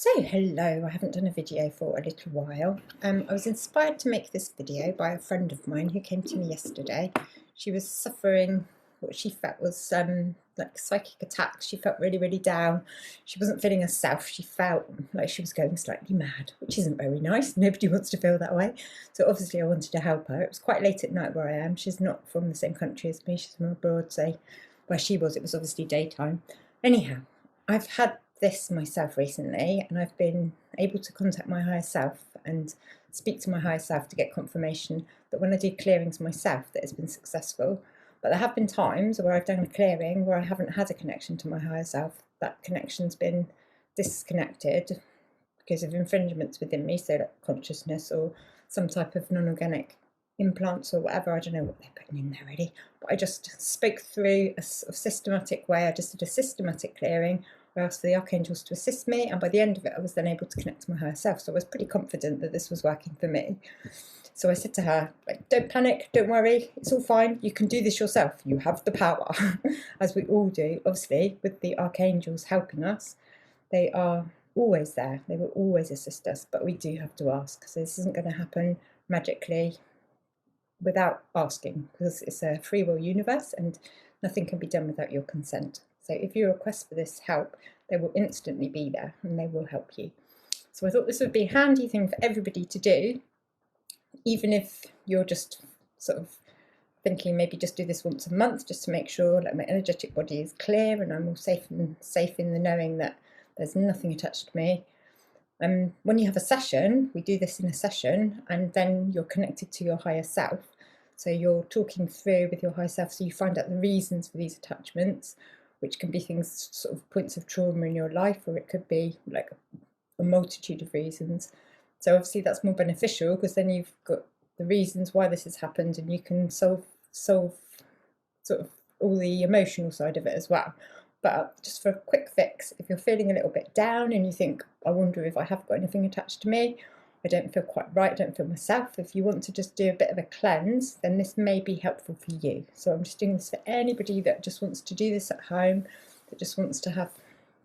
So hello, I haven't done a video for a little while. I was inspired to make this video by a friend of mine who came to me yesterday. She was suffering what she felt was like psychic attacks. She felt really down. She wasn't feeling herself. She felt like she was going slightly mad, which isn't very nice. Nobody wants to feel that way. So obviously I wanted to help her. It was quite late at night where I am. She's not from the same country as me. She's from abroad, so where she was, it was obviously daytime. Anyhow, I've had this myself recently, and I've been able to contact my higher self and speak to my higher self to get confirmation that when I do clearings myself that it's been successful. But there have been times where I've done a clearing where I haven't had a connection to my higher self. That connection's been disconnected because of infringements within me, so like consciousness or some type of non-organic implants or whatever. I don't know what they're putting in there really, but I just spoke through a sort of systematic way. I just did a systematic clearing. I asked for the archangels to assist me, and by the end of it I was then able to connect to my higher self, so I was pretty confident that this was working for me. So I said to her, like, don't panic, don't worry, it's all fine, you can do this yourself, you have the power. As we all do, obviously, with the archangels helping us. They are always there, they will always assist us, but we do have to ask. So this isn't going to happen magically without asking, because it's a free will universe and nothing can be done without your consent. So if you request for this help, they will instantly be there and they will help you. So I thought this would be a handy thing for everybody to do, even if you're just sort of thinking maybe just do this once a month, just to make sure that my energetic body is clear and I'm all safe in the knowing that there's nothing attached to me. When you have a session, we do this in a session, and then you're connected to your higher self. So you're talking through with your higher self, so you find out the reasons for these attachments, which can be things, sort of points of trauma in your life, or it could be like a multitude of reasons. So obviously that's more beneficial because then you've got the reasons why this has happened, and you can solve sort of all the emotional side of it as well. But just for a quick fix, if you're feeling a little bit down and you think, I wonder if I have got anything attached to me, I don't feel quite right, I don't feel myself, if you want to just do a bit of a cleanse, then this may be helpful for you. So I'm just doing this for anybody that just wants to do this at home, that just wants to have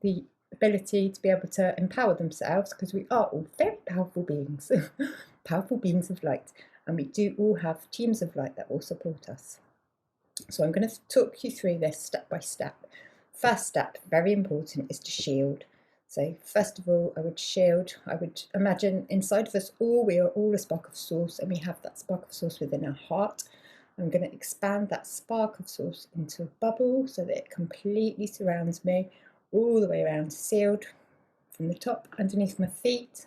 the ability to be able to empower themselves, because we are all very powerful beings, powerful beings of light, and we do all have teams of light that will support us. So I'm going to talk you through this step by step. First step, very important, is to shield. So first of all, I would shield. I would imagine inside of us all, we are all a spark of source, and we have that spark of source within our heart. I'm going to expand that spark of source into a bubble so that it completely surrounds me, all the way around, sealed from the top underneath my feet,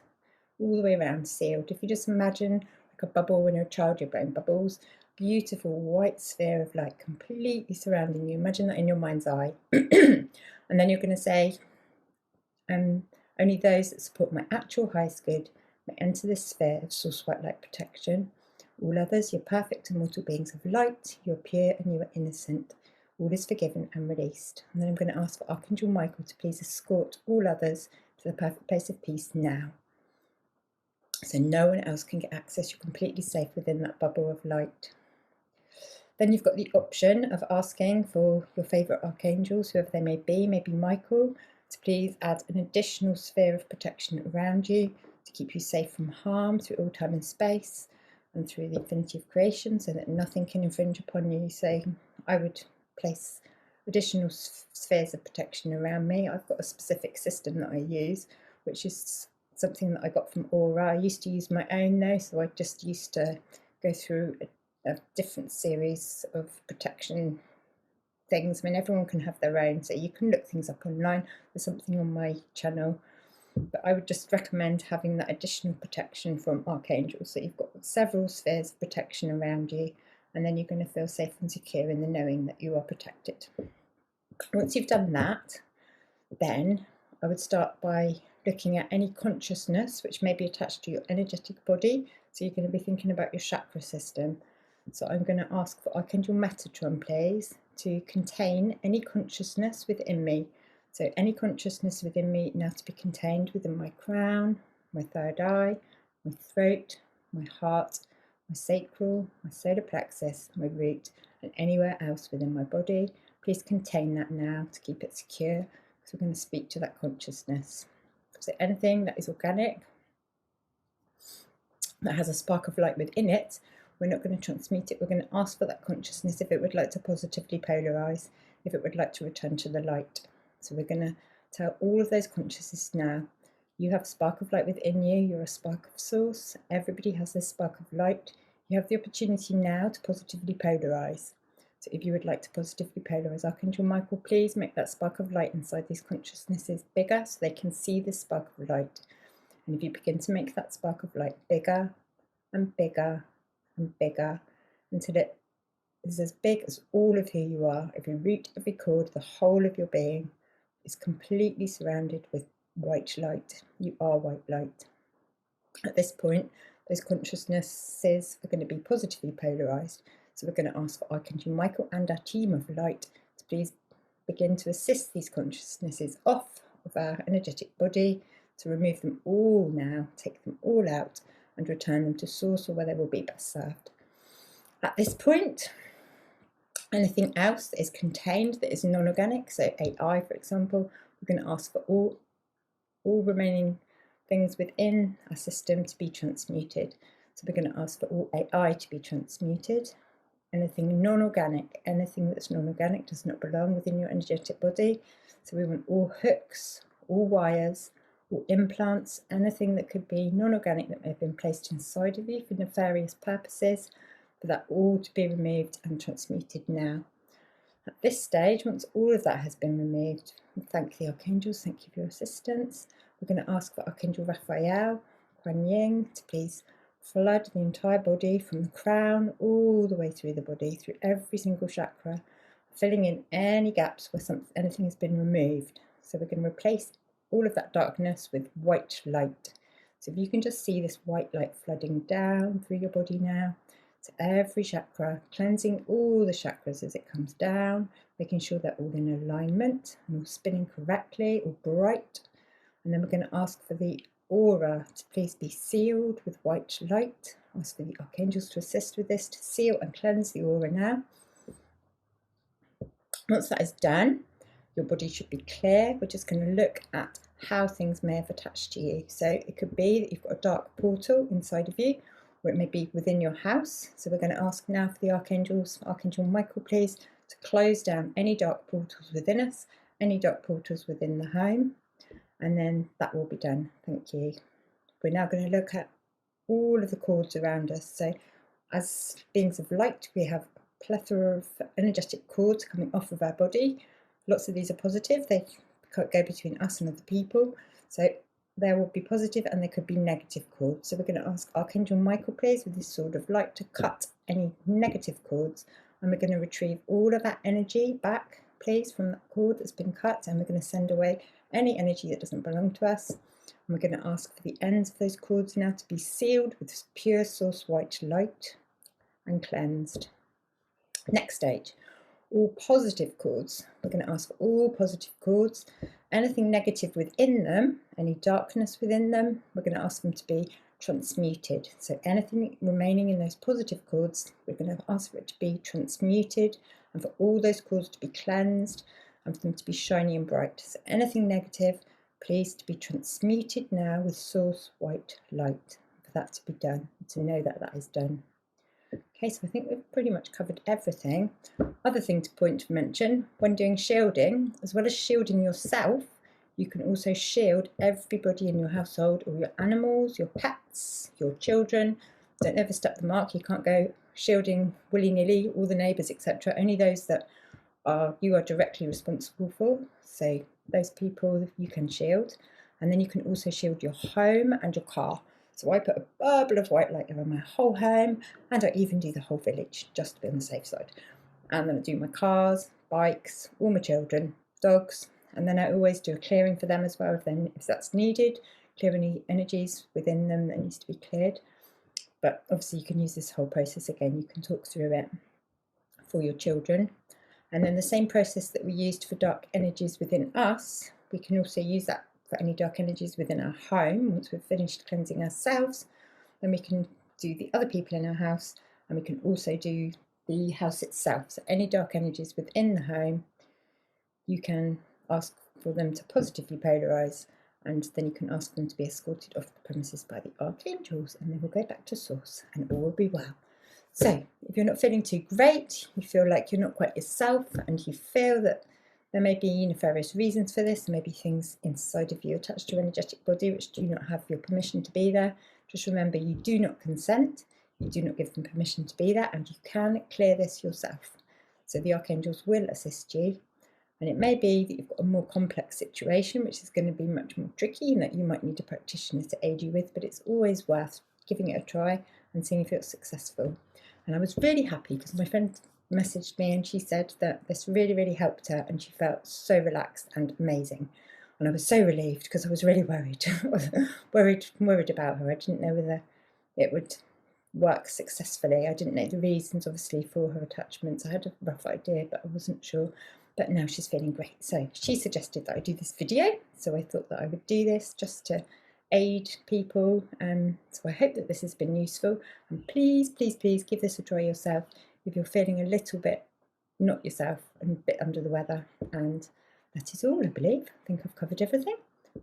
all the way around, sealed. If you just imagine like a bubble when you're a child, you're blowing bubbles, beautiful white sphere of light completely surrounding you. Imagine that in your mind's eye. And then you're going to say, only those that support my actual highest good may enter this sphere of source white light protection. All others, you're perfect and mortal beings of light, you're pure and you are innocent. All is forgiven and released. And then I'm going to ask for Archangel Michael to please escort all others to the perfect place of peace now. So no one else can get access, you're completely safe within that bubble of light. Then you've got the option of asking for your favourite archangels, whoever they may be, maybe Michael, to please add an additional sphere of protection around you to keep you safe from harm through all time and space and through the infinity of creation, so that nothing can infringe upon you. So I would place additional spheres of protection around me. I've got a specific system that I use, which is something that I got from Aura. I used to use my own though, so I just used to go through a different series of protection things. I mean, everyone can have their own, so you can look things up online. There's something on my channel, but I would just recommend having that additional protection from archangels, so you've got several spheres of protection around you, and then you're going to feel safe and secure in the knowing that you are protected. Once you've done that, then I would start by looking at any consciousness which may be attached to your energetic body. So you're going to be thinking about your chakra system. So I'm going to ask for Archangel Metatron, please, to contain any consciousness within me. So any consciousness within me now to be contained within my crown, my third eye, my throat, my heart, my sacral, my solar plexus, my root, and anywhere else within my body. Please contain that now to keep it secure, because we're going to speak to that consciousness. So anything that is organic, that has a spark of light within it, we're not going to transmute it. We're going to ask for that consciousness if it would like to positively polarize, if it would like to return to the light. So we're going to tell all of those consciousnesses now, you have a spark of light within you, you're a spark of source, everybody has this spark of light. You have the opportunity now to positively polarize. So if you would like to positively polarize, Archangel Michael, please make that spark of light inside these consciousnesses bigger so they can see this spark of light. And if you begin to make that spark of light bigger and bigger and bigger until it is as big as all of who you are, every root, every cord, the whole of your being is completely surrounded with white light. You are white light. At this point, those consciousnesses are going to be positively polarized. So we're going to ask for Archangel Michael and our team of light to please begin to assist these consciousnesses off of our energetic body, to remove them all now, take them all out and return them to source or where they will be best served. At this point, anything else that is contained that is non-organic, so AI for example, we're going to ask for all remaining things within our system to be transmuted. So we're going to ask for all AI to be transmuted. Anything non-organic, anything that's non-organic does not belong within your energetic body. So we want all hooks, all wires, all implants, anything that could be non-organic that may have been placed inside of you for nefarious purposes, for that all to be removed and transmuted now. At this stage, once all of that has been removed, we thank the archangels, thank you for your assistance. We're going to ask for Archangel Raphael, Kuan Yin, to please flood the entire body from the crown all the way through the body, through every single chakra, filling in any gaps where anything has been removed. So we're going to replace all of that darkness with white light. So if you can just see this white light flooding down through your body now, to every chakra, cleansing all the chakras as it comes down, making sure they're all in alignment and all spinning correctly, all bright. And then we're going to ask for the aura to please be sealed with white light. Ask for the archangels to assist with this, to seal and cleanse the aura now. Once that is done, your body should be clear. We're just going to look at how things may have attached to you. So it could be that you've got a dark portal inside of you, or it may be within your house. So we're going to ask now for the archangels, Archangel Michael please, to close down any dark portals within us, any dark portals within the home, and then that will be done. Thank you. We're now going to look at all of the cords around us. So as beings of light, we have a plethora of energetic cords coming off of our body. Lots of these are positive. They go between us and other people. So there will be positive and there could be negative cords. So we're going to ask Archangel Michael please with his sword of light to cut any negative cords, and we're going to retrieve all of that energy back please from that cord that's been cut, and we're going to send away any energy that doesn't belong to us. And we're going to ask for the ends of those cords now to be sealed with pure source white light and cleansed. Next stage, all positive cords. We're going to ask for all positive cords. Anything negative within them, any darkness within them, we're going to ask them to be transmuted. So anything remaining in those positive cords, we're going to ask for it to be transmuted, and for all those cords to be cleansed and for them to be shiny and bright. So anything negative, please to be transmuted now with source white light. For that to be done, to know that that is done. Okay, so I think we've pretty much covered everything. Other thing to mention, when doing shielding, as well as shielding yourself, you can also shield everybody in your household, or your animals, your pets, your children. Don't overstep the mark. You can't go shielding willy-nilly, all the neighbours, etc. Only those that you are directly responsible for. So those people you can shield. And then you can also shield your home and your car. So I put a bubble of white light around my whole home, and I even do the whole village, just to be on the safe side. And then I do my cars, bikes, all my children, dogs, and then I always do a clearing for them as well if that's needed, clear any energies within them that needs to be cleared. But obviously you can use this whole process again, you can talk through it for your children. And then the same process that we used for dark energies within us, we can also use that for any dark energies within our home. Once we've finished cleansing ourselves, then we can do the other people in our house, and we can also do the house itself. So any dark energies within the home, you can ask for them to positively polarize, and then you can ask them to be escorted off the premises by the archangels, and they will go back to source and all will be well. So if you're not feeling too great, you feel like you're not quite yourself, and you feel that there may be nefarious reasons for this, there may be things inside of you attached to your energetic body which do not have your permission to be there, just remember you do not consent, you do not give them permission to be there, and you can clear this yourself. So the archangels will assist you, and it may be that you've got a more complex situation which is going to be much more tricky and that you might need a practitioner to aid you with, but it's always worth giving it a try and seeing if it's successful. And I was really happy because my friend messaged me and she said that this really helped her and she felt so relaxed and amazing. And I was so relieved because I was really worried. worried about her. I didn't know whether it would work successfully. I didn't know the reasons obviously for her attachments. I had a rough idea but I wasn't sure. But now she's feeling great. So she suggested that I do this video. So I thought that I would do this just to aid people. So I hope that this has been useful, and please give this a try yourself if you're feeling a little bit not yourself and a bit under the weather. And that is all, I believe. I think I've covered everything.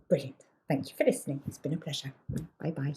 Brilliant. Thank you for listening. It's been a pleasure. Bye bye.